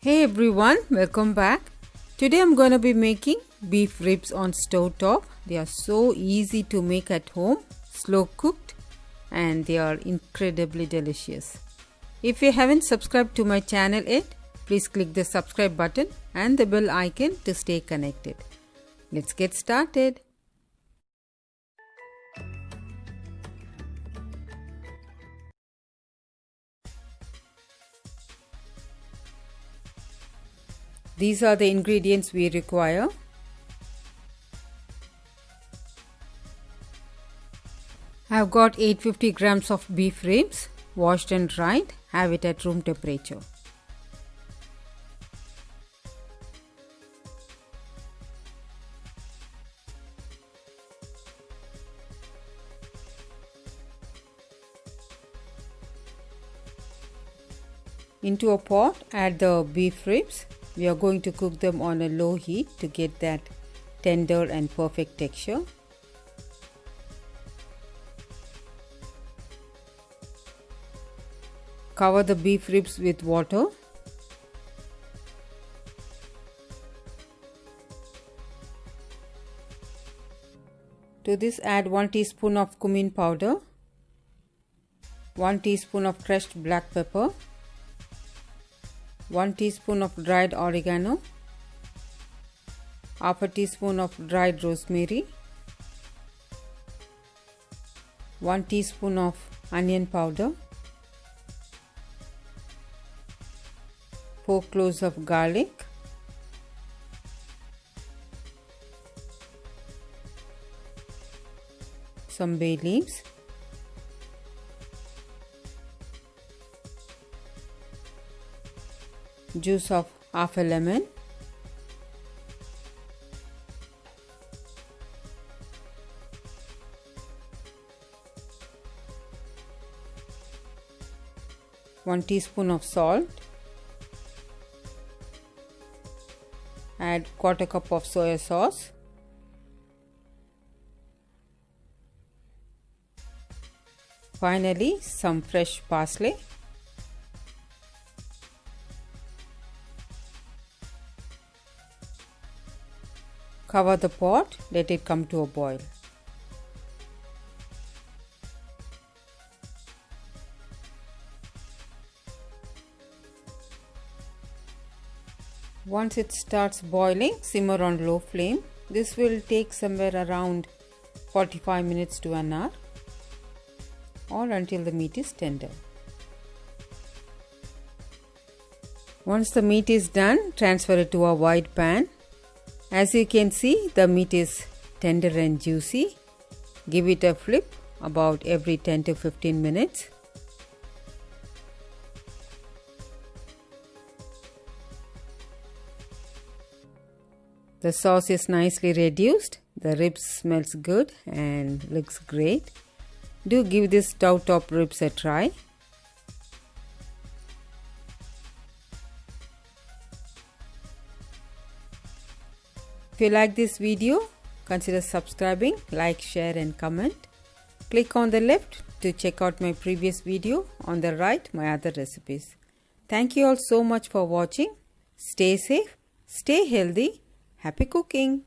Hey everyone, welcome back. Today I'm going to be making beef ribs on stove top. They are so easy to make at home, slow cooked, and they are incredibly delicious. If you haven't subscribed to my channel yet, please click the subscribe button and the bell icon to stay connected. Let's get started. These are the ingredients we require. I've got 850 grams of beef ribs, washed and dried. Have it at room temperature. Into a pot, add the beef ribs. We are going to cook them on a low heat to get that tender and perfect texture. Cover the beef ribs with water. To this add 1 teaspoon of cumin powder, 1 teaspoon of crushed black pepper, 1 teaspoon of dried oregano, half a teaspoon of dried rosemary, 1 teaspoon of onion powder, 4 cloves of garlic, some bay leaves, juice of half a lemon, one teaspoon of salt, add quarter cup of soya sauce, finally some fresh parsley. Cover the pot, let it come to a boil. Once it starts boiling, simmer on low flame. This will take somewhere around 45 minutes to an hour or until the meat is tender. Once the meat is done, transfer it to a wide pan. As you can see, the meat is tender and juicy. Give it a flip about every 10 to 15 minutes. The sauce is nicely reduced. The ribs smells good and looks great. Do give this stove top ribs a try. If you like this video, consider subscribing, like, share and comment. Click on the left to check out my previous video, on the right my other recipes. Thank you all so much for watching. Stay safe, stay healthy, happy cooking.